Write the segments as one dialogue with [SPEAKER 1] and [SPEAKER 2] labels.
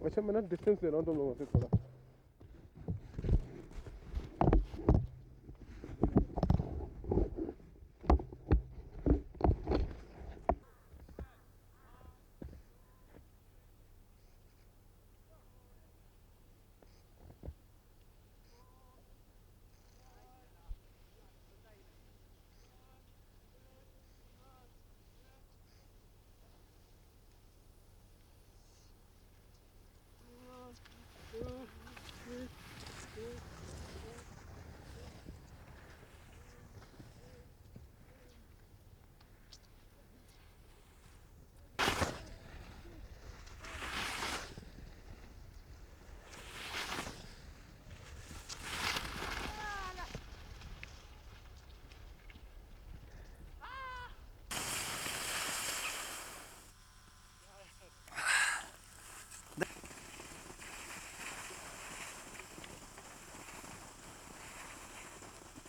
[SPEAKER 1] अच्छा मैं ना डिस्टेंस ले रहा हूँ तुम लोगों से थोड़ा.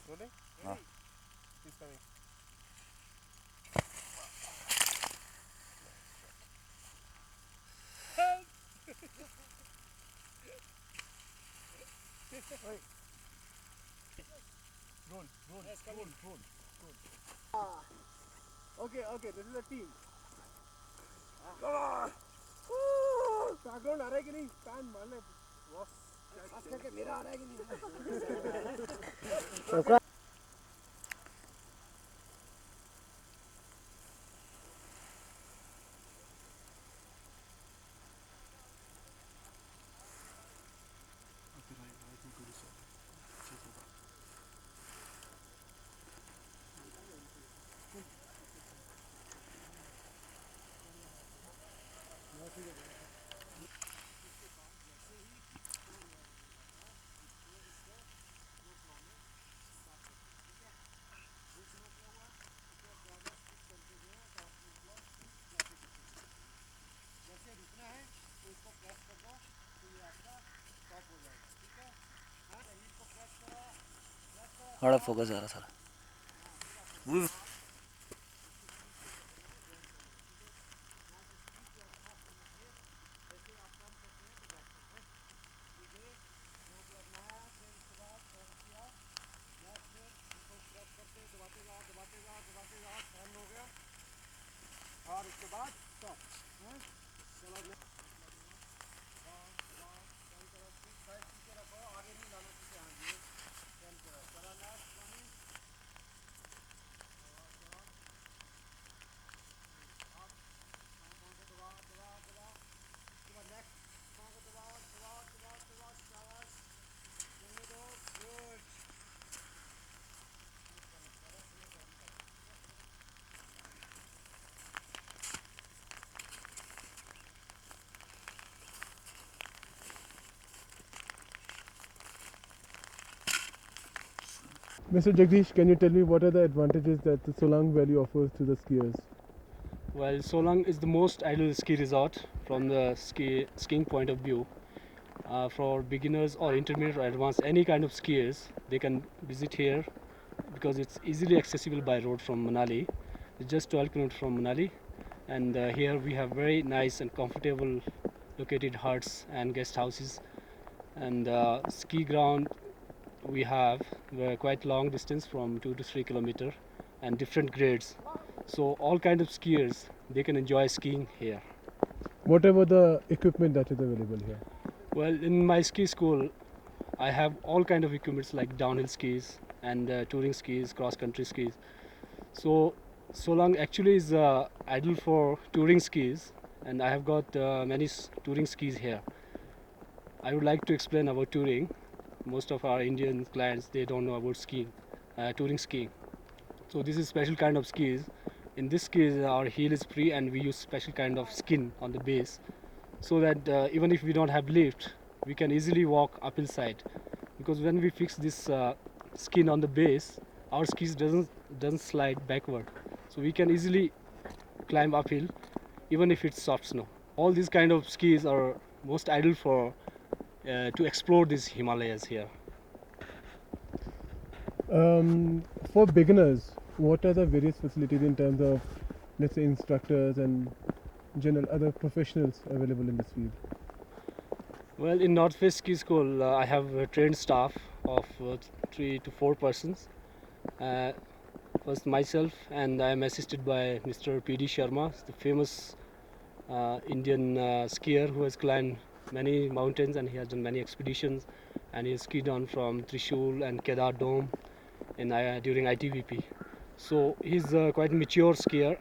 [SPEAKER 1] Rolling? He's coming. Roll. Okay, this is a team. Background आ रहा है कि नहीं? फैन मान ले बॉस. खास करके मेरा आ रहा है कि नहीं?
[SPEAKER 2] बड़ा फोकस आ रहा सारा.
[SPEAKER 1] और उसके बाद स्टॉप. चलो आगे नहीं डालो पीछे. हाँ जी चलो next Mr. Jagdish, can you tell me what are the advantages that the Solang Valley offers to the skiers?
[SPEAKER 3] Well, Solang is the most ideal ski resort from the skiing point of view. For beginners or intermediate or advanced, any kind of skiers, they can visit here because it's easily accessible by road from Manali. It's just 12 kilometers from Manali, and here we have very nice and comfortable located huts and guest houses, and ski ground we have quite long distance from 2 to 3 kilometers and different grades, so all kind of skiers they can enjoy skiing here.
[SPEAKER 1] What about the equipment that is available here?
[SPEAKER 3] Well, in my ski school I have all kind of equipments like downhill skis and touring skis, cross country skis. So Solang actually is ideal for touring skis, and I have got many touring skis here. I would like to explain about touring. Most of our Indian clients, they don't know about skiing, touring skiing. So this is special kind of skis. In this skis our heel is free and we use special kind of skin on the base, so that even if we don't have lift, we can easily walk uphill side, because when we fix this skin on the base, our skis doesn't slide backward, so we can easily climb uphill even if it's soft snow. All these kind of skis are most ideal for to explore these Himalayas here.
[SPEAKER 1] For beginners, what are the various facilities in terms of, let's say, instructors and general other professionals available in this field?
[SPEAKER 3] Well, in Northwest Ski School, I have a trained staff of 3 to 4 persons. Uh, First myself, and I am assisted by Mr. P.D. Sharma, the famous Indian skier who has climbed many mountains and he has done many expeditions, and he has skied on from Trishul and Kedar Dome during ITVP. So he's quite a mature skier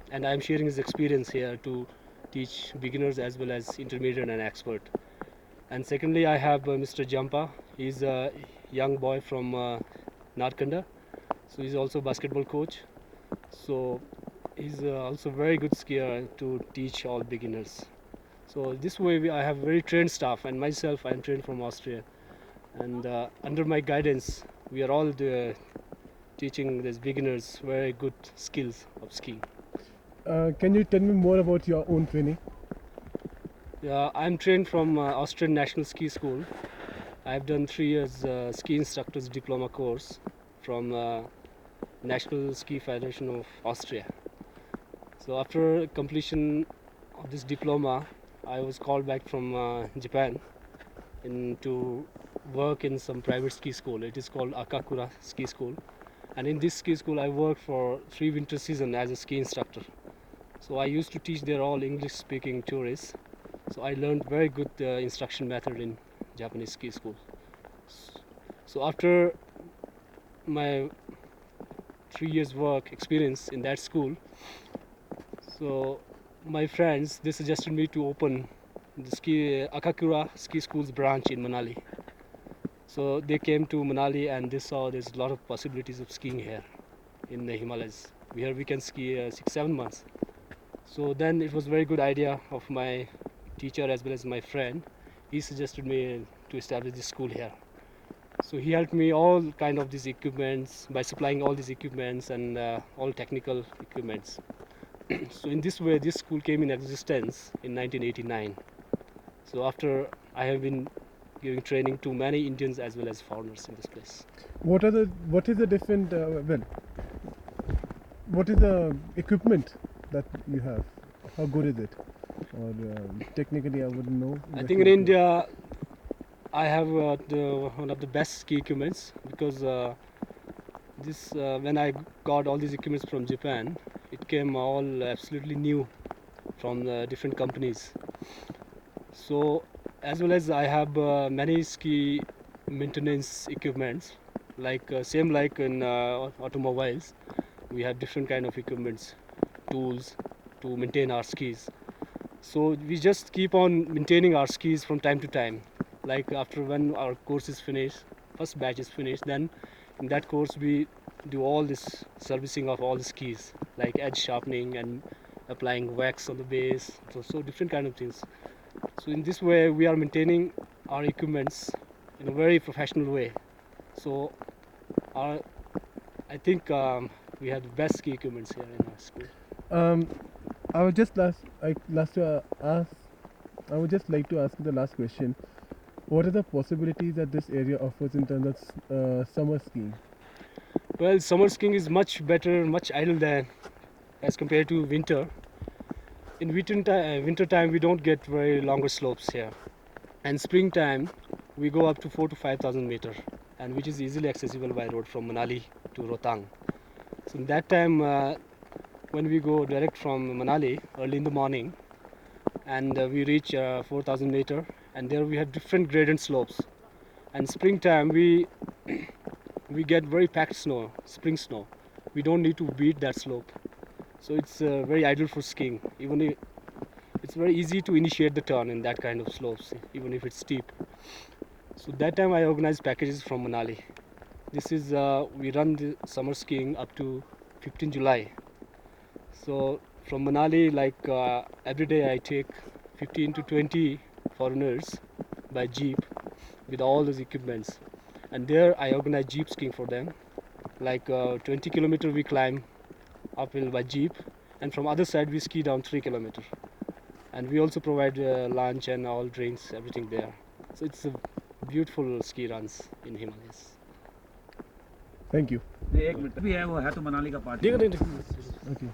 [SPEAKER 3] and I am sharing his experience here to teach beginners as well as intermediate and expert. And secondly, I have Mr. Jampa. He's a young boy from Narkanda. So he's also a basketball coach. So he's also very good skier to teach all beginners. So this way I have very trained staff, and myself I am trained from Austria. And under my guidance, we are all teaching these beginners very good skills of skiing.
[SPEAKER 1] Can you tell me more about your own training?
[SPEAKER 3] I'm trained from Austrian National Ski School. I've done 3 years ski instructor's diploma course from National Ski Federation of Austria. So after completion of this diploma, I was called back from Japan to work in some private ski school. It is called Akakura Ski School. And in this ski school, I worked for 3 winter seasons as a ski instructor. So I used to teach there all English-speaking tourists. So I learned very good instruction method in Japanese ski school. So after my 3 years work experience in that school, so my friends, they suggested me to open the Akakura ski school's branch in Manali. So they came to Manali and they saw there's a lot of possibilities of skiing here in the Himalayas. Here we can ski 6-7 months. So then it was a very good idea of my teacher as well as my friend. He suggested me to establish this school here. So he helped me all kind of these equipments by supplying all these equipments and all technical equipments. So in this way, this school came in existence in 1989. So after I have been giving training to many Indians as well as foreigners in this place.
[SPEAKER 1] What is the different what is the equipment that you have? How good is it? Or technically I wouldn't know.
[SPEAKER 3] I think in India I have one of the best ski equipments because when I got all these equipments from Japan, it came all absolutely new from different companies. So as well as I have many ski maintenance equipments, like same like in automobiles, we have different kind of equipments, tools to maintain our skis. So we just keep on maintaining our skis from time to time. Like after when our course is finished, first batch is finished, then in that course we do all this servicing of all the skis, like edge sharpening and applying wax on the base, so different kind of things. So in this way we are maintaining our equipments in a very professional way. So I think we have the best ski equipments here in our school.
[SPEAKER 1] I would just I would just like to ask you the last question. What are the possibilities that this area offers in terms of summer skiing?
[SPEAKER 3] Well, summer skiing is much better, much idle than as compared to winter. In winter time we don't get very longer slopes here, and springtime we go up to 4,000 to 5,000 meters, and which is easily accessible by road from Manali to Rohtang. So in that time, when we go direct from Manali early in the morning, and we reach 4,000 meters, and there we have different gradient slopes. And springtime we get very packed snow, spring snow. We don't need to beat that slope. So it's very ideal for skiing. Even if it's very easy to initiate the turn in that kind of slopes, even if it's steep. So that time I organize packages from Manali. This is we run the summer skiing up to 15 July. So from Manali, like every day I take 15 to 20 foreigners by jeep with all those equipments, and there I organize jeep skiing for them. Like 20 kilometers we climb uphill by jeep, and from other side we ski down 3 kilometers. And we also provide lunch and all drinks, everything there. So it's a beautiful ski runs in Himalayas.
[SPEAKER 1] Thank you.
[SPEAKER 4] एक minute भी है वो है तो मनाली का part
[SPEAKER 1] Okay.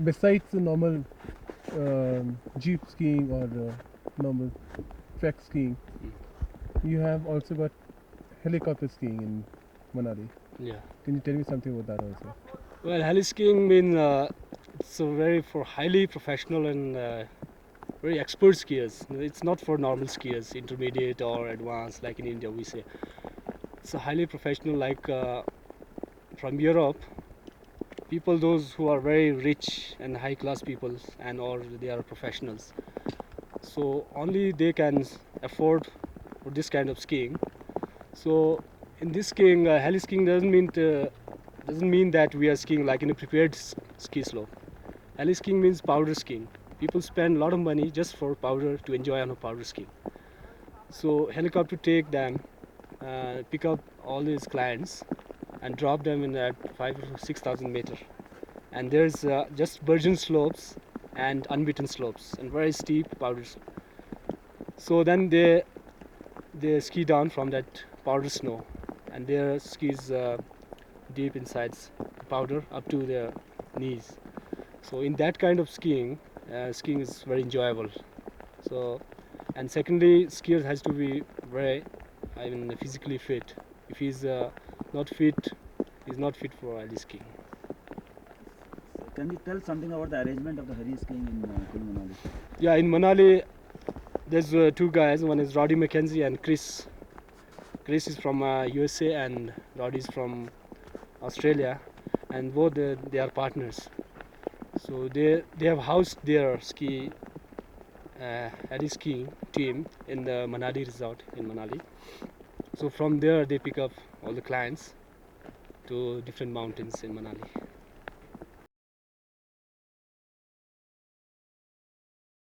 [SPEAKER 1] Besides the normal jeep skiing or normal track skiing, you have also got helicopter skiing in Manali.
[SPEAKER 3] Yeah.
[SPEAKER 1] Can you tell me something about that also?
[SPEAKER 3] Well, heli skiing means it's a very for highly professional and very expert skiers. It's not for normal skiers, intermediate or advanced like in India we say. It's a highly professional like from Europe. People those who are very rich and high class people and or they are professionals. So only they can afford for this kind of skiing. So in this skiing, heli skiing doesn't mean that we are skiing like in a prepared ski slope. Heli skiing means powder skiing. People spend a lot of money just for powder to enjoy on a powder skiing. So helicopter take them, pick up all these clients, and drop them in at 5,000 or 6,000 meter. And there's just virgin slopes and unbeaten slopes and very steep powders. So then they ski down from that powder snow, and their skis deep inside the powder up to their knees. So in that kind of skiing, skiing is very enjoyable. So, and secondly, skier has to be very, physically fit. If he's not fit, he's not fit for heli skiing.
[SPEAKER 4] Can you tell something about the arrangement of the heli skiing in Manali?
[SPEAKER 3] Yeah, in Manali, there's two guys. One is Roddy McKenzie and Chris. Chris is from USA and Roddy is from Australia, and both they are partners. So they have housed their heli skiing team in the Manali resort in Manali. So from there they pick up all the clients to different mountains in Manali.